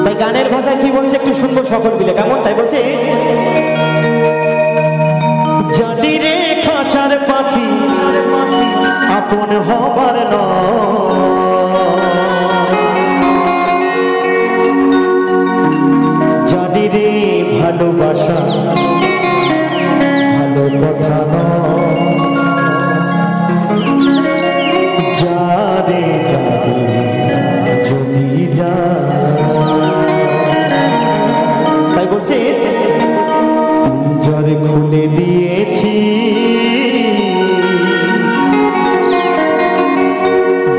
তাই গানের ভাষায় কি বলছে একটু শুনবো সকল মিলে, কেমন? তাই বলছে, জানি রে খাঁচার পাখি আপন হবার জানি রে ভালোবাসা ভালো কথা যারে যাবে যদি যা। তাই বলছে পিঞ্জর খুলে দিয়েছি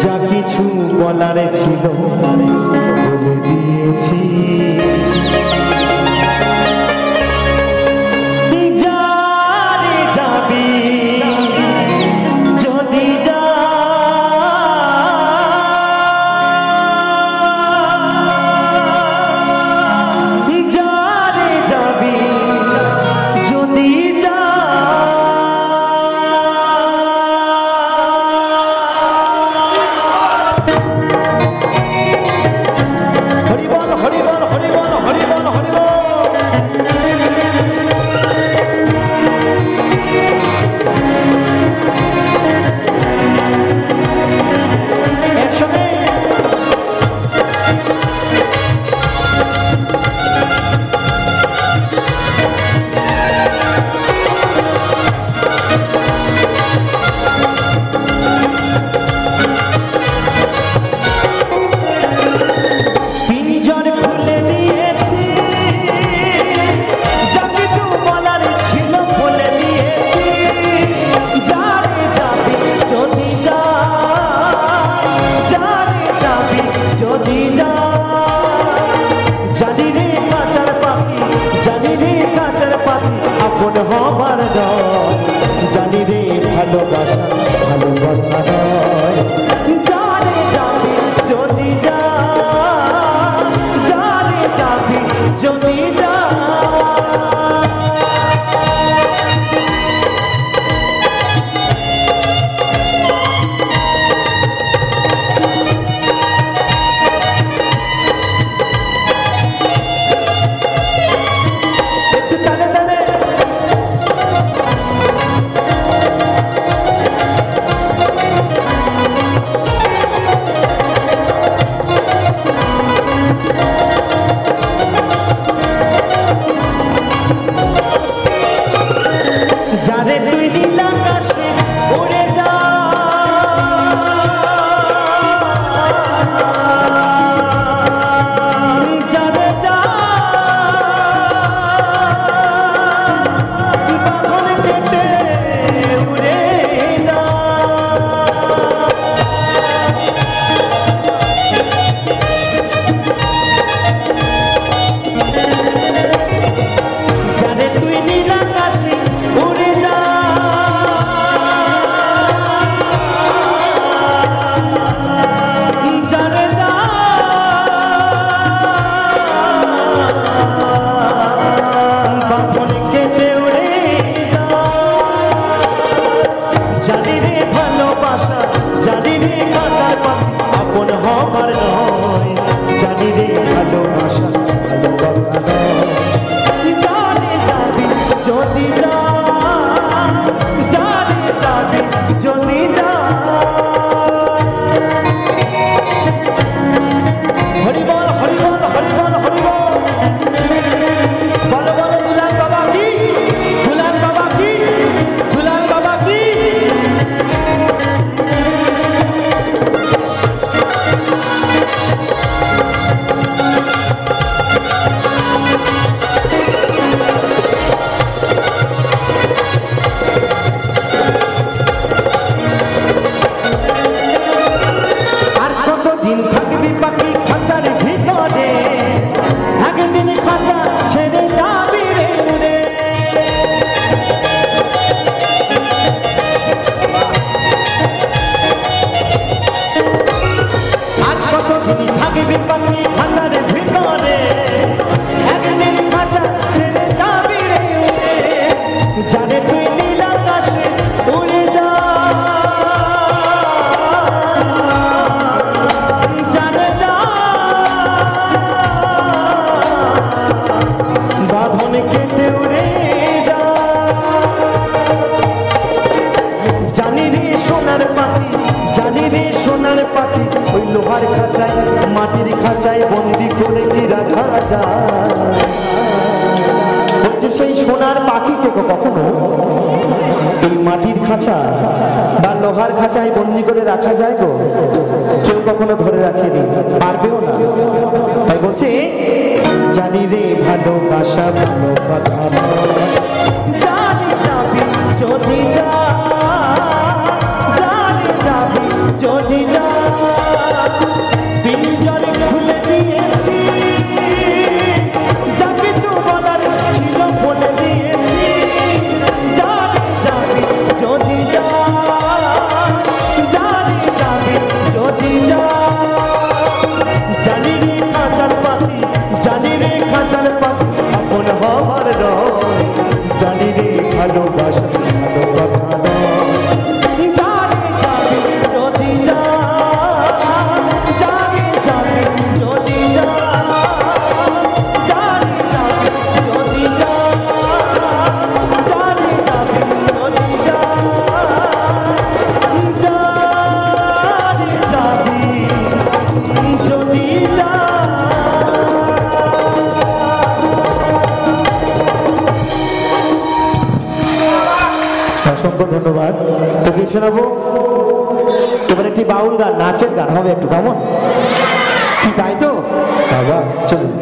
যা কিছু বলার ছিল বলে দিয়েছি। যারে যাবি যদি যা, যারে যাবি যদি যা। হরি বল হরি বল হরি বল হরি বল হরি বল। জানি রে ভালোবাসা ভালো কথা নয়, যারে যাবি যদি যা, যারে যাবি যদি যা। যারে তুই নীল আকাশে উড়ে যা, যারে যা বাঁধন কেটে উড়ে যা। যারে তুই নীল আকাশে উড়ে যা, যারে যা বাঁধন কেটে উড়ে যা। জানি রে ভালোবাসা জানি রে খাঁচার পাখি আপন হবার নয়, জানি রে ভালোবাসা ভালো কথা নয়, যারে যাবি যদি যা, যারে যাবি যদি যা। হরি বল হরি বল হরি বল হরি বল। বলো বলো দুলাল বাবা কি, দুলাল বাবা কি, দুলাল বাবা কি। খাঁচায় মাটির খাঁচায় বন্দি করে কি রাখা যায় বলছে সেই সোনার পাখিকে কখনো এই মাটির খাঁচা বা লোহার খাঁচায় বন্দি করে রাখা যায় গো কেউ কখনো ধরে রাখেনি পারবেও না তাই বলছে জানি রে ভালোবাসা ভালো কথা জানি যাবি যদি যা জানি যাবি যদি যা পিঞ্জরে খুলে দিয়েছি যা কিছু বলার ছিল বলে দিয়েছি জানি যাবি যদি যা জানি যাবি যদি যা জানি রে খাঁচার পাখি জানি রে খাঁচার পাখি আপন হবার নয় জানি রে ভালোবাসা ভালো কথা নয় জানি যাবি যদি যা জানি যাবি যদি যা জানি যাবি যদি যা জানি যাবি যদি যা জানি যাবি যদি যা অসংখ্য ধন্যবাদ তো কি শোনাবো এবার একটি বাউল গান নাচের গান হবে একটু কেমন কি তাই তো বাবা চলুন